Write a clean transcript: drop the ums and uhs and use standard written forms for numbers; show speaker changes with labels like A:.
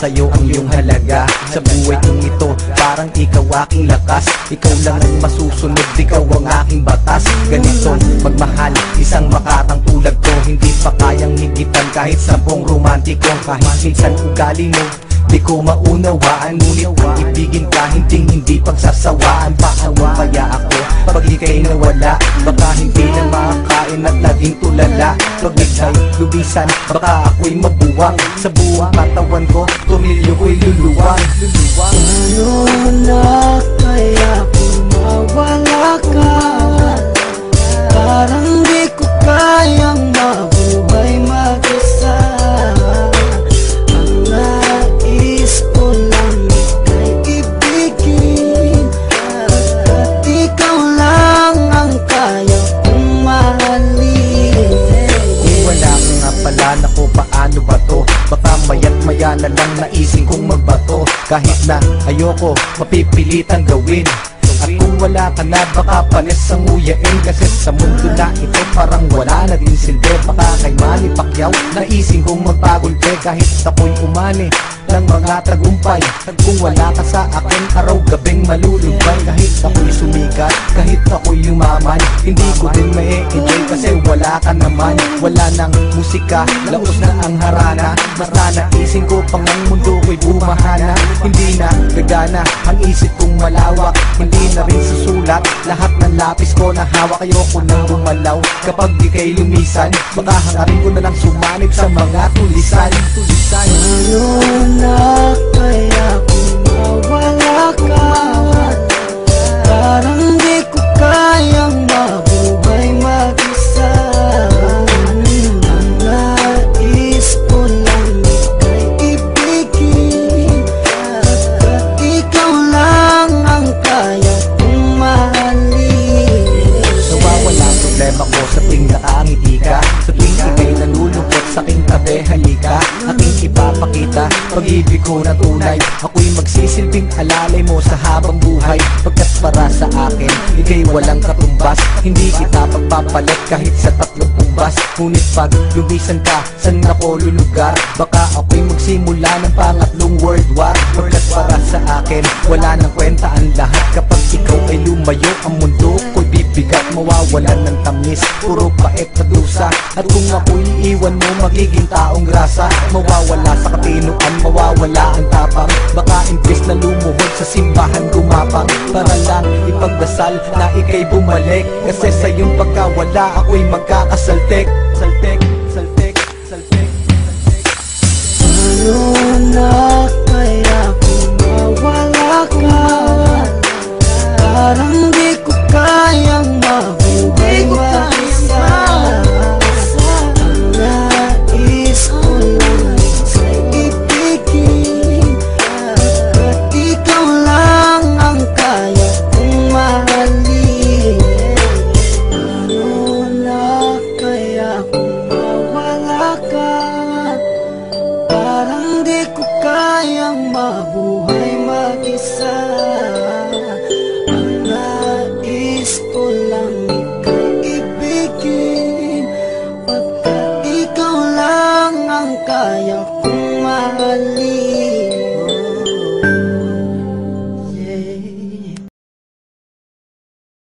A: sa'yo ang iyong halaga. Sa buhay kong ito, parang ikaw aking lakas. Ikaw lang ang masusunod, ikaw ang aking batas. Ganito magmahal, isang makatang tulad ko. Hindi pa kayang higitan kahit 10 romantiko. Kahit minsan ugali mo di ko maunawaan, ngunit ang ibigin ka hindi pagsasawaan. Paano kaya ako pag ika'y nawala? Baka hindi na makakain at laging tulala. Pag ika'y lubisan, baka ako'y mabuwang. Sa buong katawan ko, tumilyo ko'y luluwang.
B: Paano na kaya kung mawala ka? Parang di ko kayang mabuhay mag-isa. Ang nais ko lang ika'y ibigin, at ikaw lang ang kaya kong mahalin.
A: Kung wala ka nga pala, naku paano ba to? Baka maya't maya na lang naising kong magbato. Kahit na ayoko, mapipilitang gawin. At kung wala ka na, baka panis ang nguyain. Kasi sa mundo na ito, parang wala na din silbi. Baka kay Manny Pacquiao, naising kong magpagulpe. Kahit ako'y umani ng mga tagumpay, kung wala ka sa akin, araw-gabing malulubay. Kahit ako'y sumikat, kahit ako'y yumaman, hindi ko din ma-enjoy kasi wala ka naman. Wala nang musika, laos na ang harana. Basta naising ko pang ang mundo ko'y bumahana. Hindi na gagana ang isip kong malawak. Hindi na rin susulat lahat ng lapis ko na hawak. Ayoko nang bumalaw kapag di kay lumisan. Baka hangarin ko na lang sumanib sa mga tulisan.
B: Paano na kaya kung mawala ka? Parang di ko kayang mabuhay mag-isa. Ang nais ko lang ika'y ibigin, at ikaw lang ang kaya kong mahalin.
A: Nawawala ang problema ko sa tuwing nakangiti ka. Sa tuwing ika'y nalulungkot sa aking tabi, halika. Aking ipapakita pag-ibig ko na tunay. Ako'y magsisilbing alalay mo sa habang buhay. Pagkat para sa akin, ika'y walang katumbas. Hindi kita pagpapalit kahit sa 3 bas. Ngunit pag lumisan ka, saan ako lulugar? Baka ako'y magsimula ng pangatlong world war. Pagkat para sa akin, wala nang kwenta ang lahat. Kapag ikaw ay lumayo, ang mundo ko'y bibigat. Mawawalan ng tamis, puro pait at dusa. At kung ako'y iiwan mo, magiging taong grasa. Mawawala sa katinuan, mawawala ang tapang. Baka imbes na lumuhod sa simbahan gumapang, para lang ipagdasal na ika'y bumalik. Kasi sa iyong pagkawala, ako'y magkakasaltik. Saltik, saltik, saltik, saltik.
B: Paano na kaya kung mawala ka? Parang di ko kayang mabuhay mag-isa. Ang nais ko lang ika'y ibigin, at ikaw lang ang kaya kong mahalin. Paano na kaya kung mawala ka? Parang di ko kayang mabuhay mag-isa. Ang nais ko lang ika'y ibigin, at ikaw lang ang kaya kong mahalin.